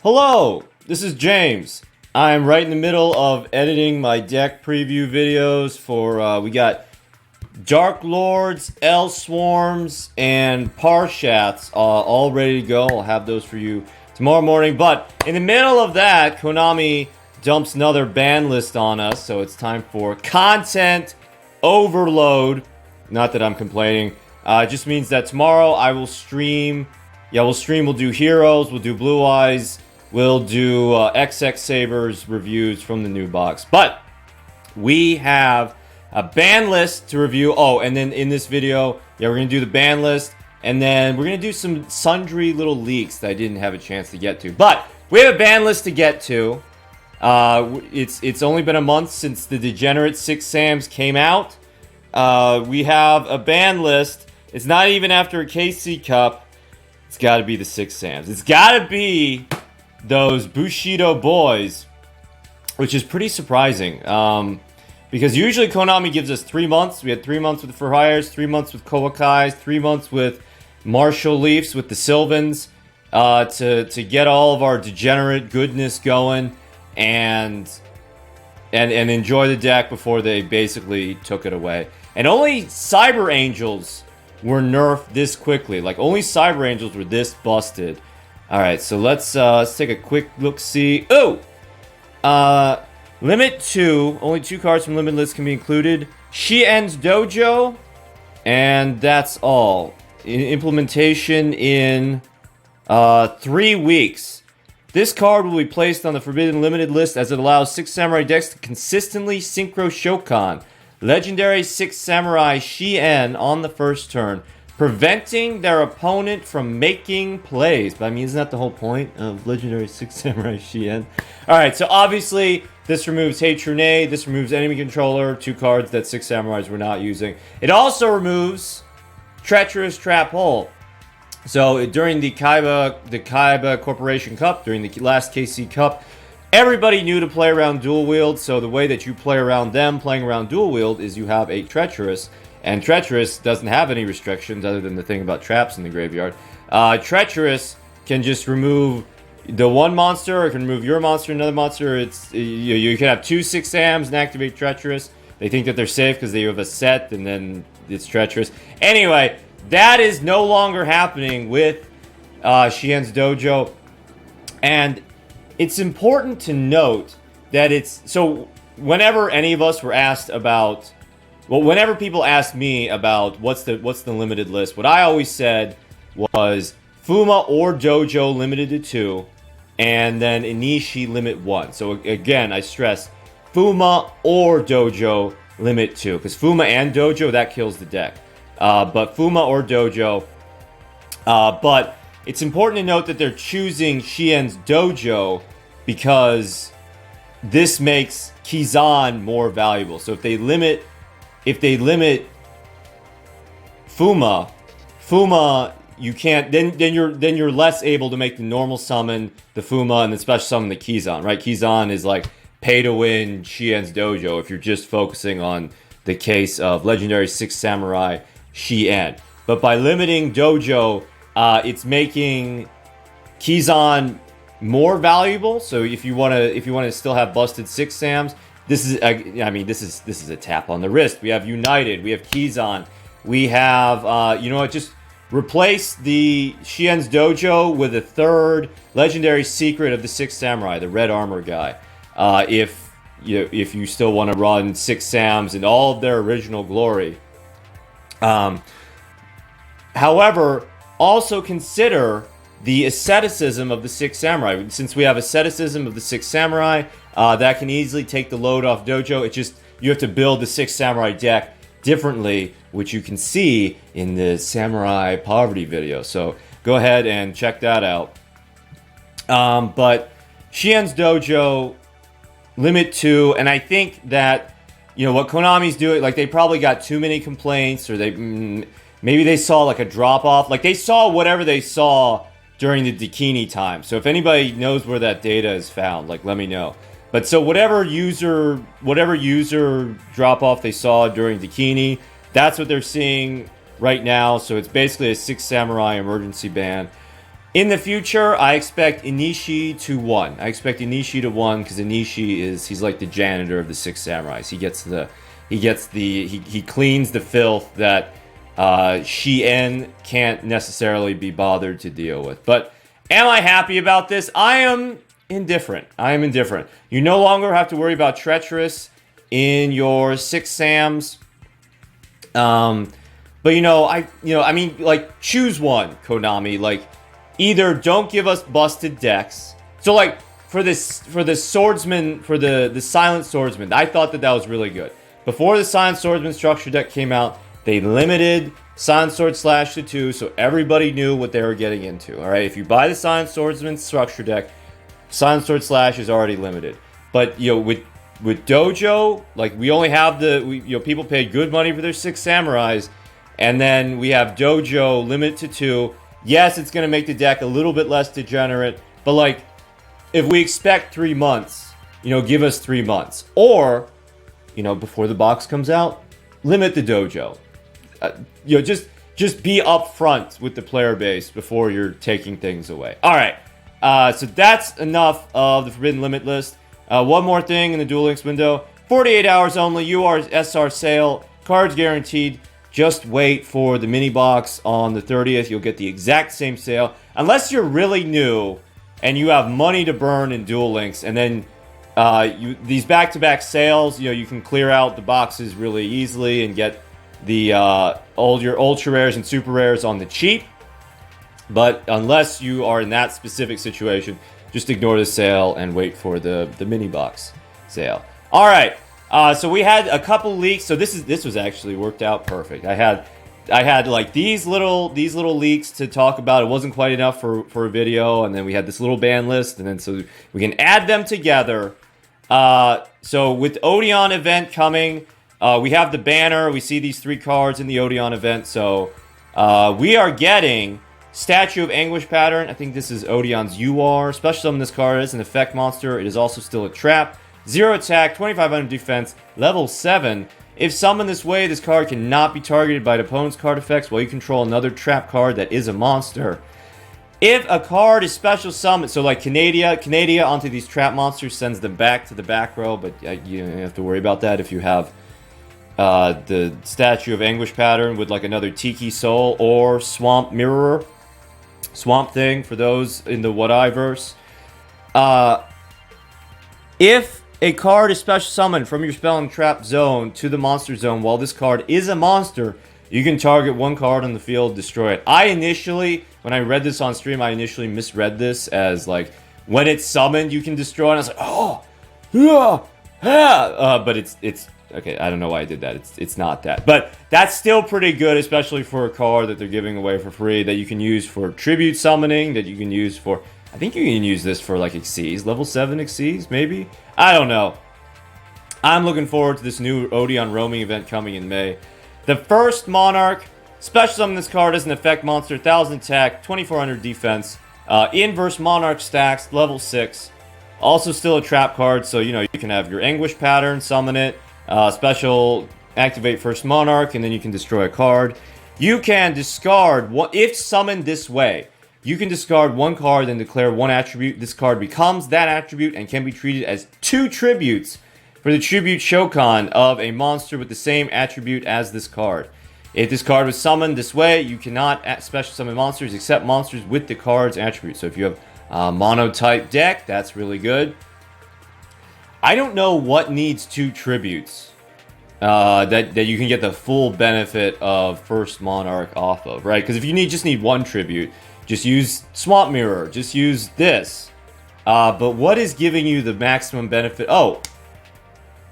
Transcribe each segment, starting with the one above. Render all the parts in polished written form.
Hello, this is James. I'm right in the middle of editing my deck preview videos for, we got Dark Lords, L Swarms, and Parshats all ready to go. I'll have those for you tomorrow morning. But in the middle of that, Konami dumps another ban list on us, so it's time for content overload. Not that I'm complaining. It just means that tomorrow I will stream. Yeah, we'll do Heroes, we'll do Blue Eyes, we'll do XX Sabers reviews from the new box. But we have a ban list to review. Oh, and then in this video, yeah, we're going to do the ban list. And then we're going to do some sundry little leaks that I didn't have a chance to get to. But we have a ban list to get to. It's only been a month since the Degenerate 6 Sams came out. We have a ban list. It's not even after a KC Cup. It's got to be the 6 Sams. It's got to be those Bushido boys, which is pretty surprising. Because usually Konami gives us 3 months. We had 3 months with For Hires, 3 months with Kowakais, 3 months with Marshall Leafs, with the Sylvans, to get all of our degenerate goodness going and enjoy the deck before they basically took it away. And only Cyber Angels were nerfed this quickly. Like, only Cyber Angels were this busted. Alright, so let's take a quick look-see. Oh! Limit 2. Only 2 cards from Limitless can be included. Shien's Dojo. And that's all. Implementation in 3 weeks. This card will be placed on the Forbidden Limited list as it allows 6 Samurai decks to consistently Synchro Shokan Legendary 6 Samurai Shien on the first turn, preventing their opponent from making plays. But I mean, isn't that the whole point of Legendary 6 Samurai Shien? Alright, so obviously this removes Hey Trune, this removes Enemy Controller, 2 cards that 6 Samurais were not using. It also removes Treacherous Trap Hole. So during the Kaiba Corporation Cup, during the last KC Cup, everybody knew to play around Dual Wield, so the way that you play around them playing around Dual Wield is you have a Treacherous, and Treacherous doesn't have any restrictions other than the thing about traps in the graveyard. Treacherous can just remove the one monster, or it can remove your monster, another monster. It's you can have 2 6 Sams and activate Treacherous. They think that they're safe because they have a set, and then it's Treacherous. Anyway, that is no longer happening with Shien's Dojo, and it's important to note that it's... So, whenever any of us were asked about... Well, whenever people asked me about what's the limited list, what I always said was Fuma or Dojo limited to 2, and then Inishi limit 1. So, again, I stress Fuma or Dojo limit 2, because Fuma and Dojo, that kills the deck. But Fuma or Dojo... but it's important to note that they're choosing Shien's Dojo because this makes Kizan more valuable. So if they limit Fuma, you can't then you're less able to make the normal summon the Fuma and the special summon the Kizan, right? Kizan is like pay to win Shien's Dojo if you're just focusing on the case of Legendary 6 Samurai Shien. But by limiting Dojo, it's making Kizan more valuable. So if you want to still have busted 6 Sams, this is this is a tap on the wrist. We have United, we have Kizan, we have you know what, just replace the Shien's Dojo with a 3rd legendary secret of the 6 Samurai, the red armor guy. If you still want to run 6 Sams in all of their original glory. However, also consider the asceticism of the 6 Samurai. Since we have asceticism of the 6 Samurai, that can easily take the load off Dojo. It's just, you have to build the 6 Samurai deck differently, which you can see in the Samurai Poverty video. So go ahead and check that out. But Shien's Dojo, limit 2, and I think that, you know, what Konami's doing, like, they probably got too many complaints, or maybe they saw like a drop-off. Like, they saw whatever they saw during the Dakini time. So if anybody knows where that data is found, like, let me know. But so whatever user drop-off they saw during Dakini, that's what they're seeing right now. So it's basically a 6 Samurai emergency ban. In the future, I expect Inishi to 1. I expect Inishi to 1 because Inishi he's like the janitor of the Six Samurais. He cleans the filth that Shien can't necessarily be bothered to deal with. But am I happy about this? I am indifferent. You no longer have to worry about Treacherous in your Six Sams. But I mean, like, choose one, Konami. Like, either don't give us busted decks. So, like, for the swordsman, for the silent swordsman, I thought that was really good. Before the silent swordsman structure deck came out, they limited silent sword slash to 2, so everybody knew what they were getting into. All right, if you buy the silent swordsman structure deck, silent sword slash is already limited. But with Dojo, like, we only have people paid good money for their Six Samurais, and then we have Dojo limited to 2. Yes, it's going to make the deck a little bit less degenerate, but, like, if we expect 3 months, give us 3 months. Or, before the box comes out, limit the Dojo. Just be upfront with the player base before you're taking things away. All right, so that's enough of the Forbidden Limit list. One more thing in the Duel Links window. 48 hours only, URSR sale, cards guaranteed. Just wait for the mini box on the 30th. You'll get the exact same sale. Unless you're really new and you have money to burn in Duel Links. And then these back-to-back sales, you can clear out the boxes really easily and get your ultra rares and super rares on the cheap. But unless you are in that specific situation, just ignore the sale and wait for the mini box sale. All right. So we had a couple leaks. So this was actually worked out perfect. I had like these little leaks to talk about. It wasn't quite enough for a video, and then we had this little ban list, and then so we can add them together. So with Odion event coming, we have the banner. We see these 3 cards in the Odion event. So we are getting Statue of Anguish pattern. I think this is Odion's UR. Special summon this card is an effect monster. It is also still a trap. 0 attack, 2500 defense, level 7. If summoned this way, this card cannot be targeted by the opponent's card effects while you control another trap card that is a monster. If a card is special summoned, so like Canadia onto these trap monsters sends them back to the back row, but you don't have to worry about that if you have the Statue of Anguish pattern with like another Tiki Soul or Swamp Mirror. Swamp Thing for those in the What I verse. If a card is special summoned from your spell and trap zone to the monster zone while this card is a monster, you can target one card on the field, destroy it. When I read this on stream, I initially misread this as like, when it's summoned, you can destroy it. And I was like, oh, yeah, but it's okay. I don't know why I did that. It's not that, but that's still pretty good, especially for a card that they're giving away for free that you can use for tribute summoning. That you can use for. I think you can use this for like Xyz, level 7 Xyz, maybe. I don't know. I'm looking forward to this new Odion roaming event coming in May. The first Monarch, special summon this card as an effect monster, 1000 attack, 2400 defense. Inverse Monarch stacks, level 6. Also still a trap card, so you can have your Anguish pattern, summon it. Special activate first Monarch, and then you can destroy a card. You can discard, if summoned this way, you can discard one card and declare one attribute. This card becomes that attribute and can be treated as 2 tributes for the tribute Shokan of a monster with the same attribute as this card. If this card was summoned this way, you cannot special summon monsters except monsters with the card's attribute. So if you have a mono-type deck, that's really good. I don't know what needs 2 tributes that you can get the full benefit of first Monarch off of, right? Because if you just need 1 tribute, just use Swamp Mirror. Just use this. But what is giving you the maximum benefit? Oh,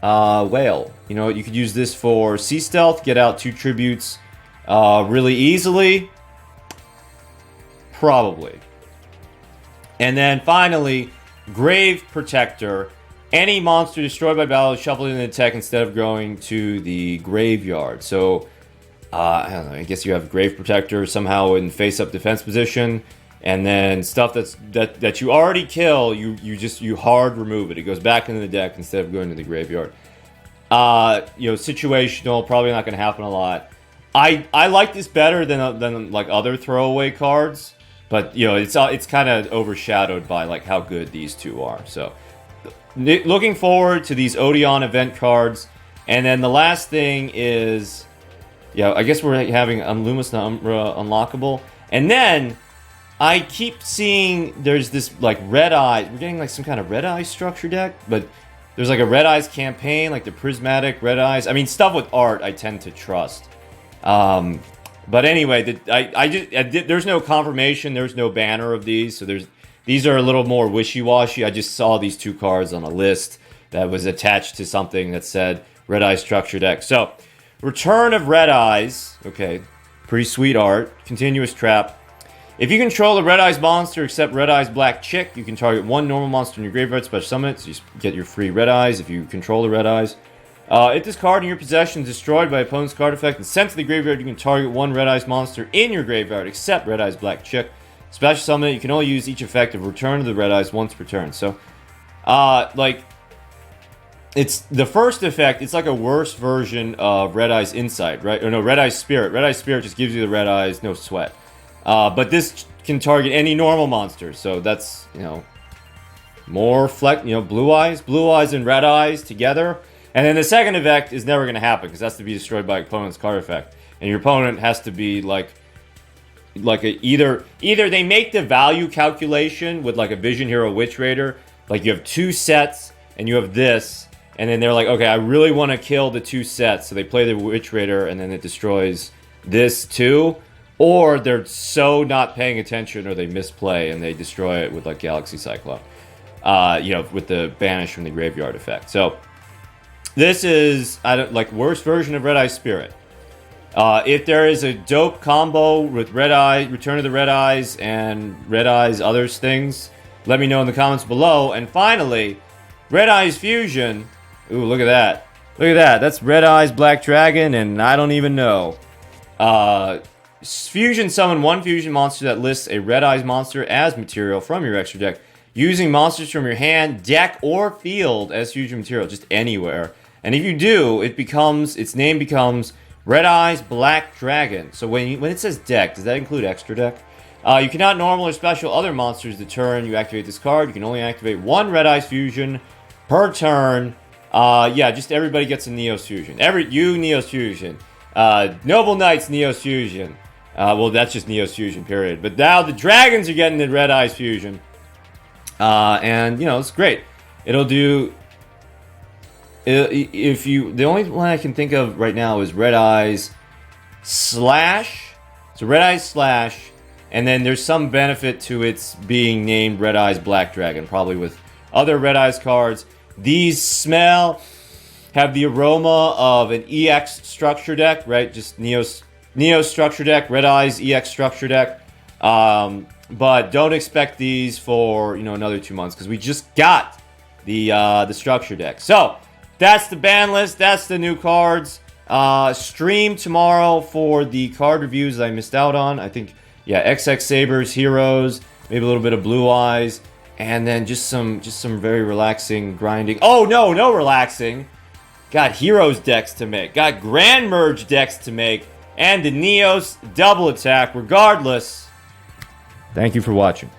Whale. You could use this for Sea Stealth. Get out 2 tributes really easily. Probably. And then finally, Grave Protector. Any monster destroyed by battle is shuffled in the deck instead of going to the graveyard. So, I don't know, I guess you have Grave Protector somehow in face-up defense position, and then stuff that you already kill, you hard remove it. It goes back into the deck instead of going to the graveyard. Situational, probably not going to happen a lot. I like this better than like other throwaway cards, But, you know, it's kind of overshadowed by, like, how good these two are. So, looking forward to these Odion event cards. And then the last thing is, yeah, I guess we're having Lumis Umbra unlockable. And then I keep seeing there's this, like, Red Eye. We're getting, like, some kind of Red Eye structure deck. But there's, like, a Red Eyes campaign, like the Prismatic Red Eyes. I mean, stuff with art I tend to trust. But anyway, there's no confirmation. There's no banner of these. So these are a little more wishy-washy. I just saw these two cards on a list that was attached to something that said Red Eyes structure deck. So, Return of Red Eyes. Okay, pretty sweet art. Continuous trap. If you control a Red Eyes monster except Red Eyes Black Chick, you can target one normal monster in your graveyard, special summon it, so you get your free Red Eyes if you control the Red Eyes. If this card in your possession is destroyed by opponent's card effect and sent to the graveyard, you can target one Red Eyes monster in your graveyard except Red Eyes Black Chick. Special summon it, you can only use each effect of Return to the Red Eyes once per turn. So, like, it's the first effect, it's like a worse version of Red Eyes Insight, right? Or no, Red Eyes Spirit. Red Eyes Spirit just gives you the Red Eyes, no sweat. But this can target any normal monster, so that's, you know, more Blue Eyes and Red Eyes together. And then the second effect is never going to happen, because it has to be destroyed by opponent's card effect. And your opponent has to be, either they make the value calculation with, like, a Vision Hero Witch Raider, like, you have two sets, and you have this, and then they're like, okay, I really want to kill the two sets, so they play the Witch Raider, and then it destroys this too. Or they're so not paying attention, or they misplay, and they destroy it with, like, Galaxy Cyclone. With the Banish from the Graveyard effect. So, this is, worst version of Red Eye Spirit. If there is a dope combo with Red Eye, Return of the Red Eyes, and Red Eyes others things, let me know in the comments below. And finally, Red Eyes Fusion. Ooh, look at that. Look at that. That's Red Eyes Black Dragon, and I don't even know. Fusion summon one fusion monster that lists a Red Eyes monster as material from your extra deck, using monsters from your hand, deck, or field as fusion material, just anywhere. And if you do, its name becomes Red Eyes Black Dragon. So when it says deck, does that include extra deck? You cannot normal or special other monsters the turn you activate this card. You can only activate one Red Eyes Fusion per turn. Just everybody gets a Neos Fusion. Neos Fusion. Noble Knights Neos Fusion. Well, that's just Neos Fusion, period. But now the Dragons are getting the Red Eyes Fusion. And, you know, it's great. It'll do... The only one I can think of right now is Red Eyes Slash. So Red Eyes Slash, and then there's some benefit to its being named Red Eyes Black Dragon, probably with other Red Eyes cards. These have the aroma of an EX structure deck, right? Just Neo structure deck, Red Eyes EX structure deck. But don't expect these for, another 2 months, because we just got the structure deck. So that's the ban list. That's the new cards. Stream tomorrow for the card reviews I missed out on. I think, XX Sabers, Heroes, maybe a little bit of Blue Eyes, and then just some very relaxing grinding. Oh, no relaxing. Got Heroes decks to make. Got Grand Merge decks to make. And the Neos double attack. Regardless, thank you for watching.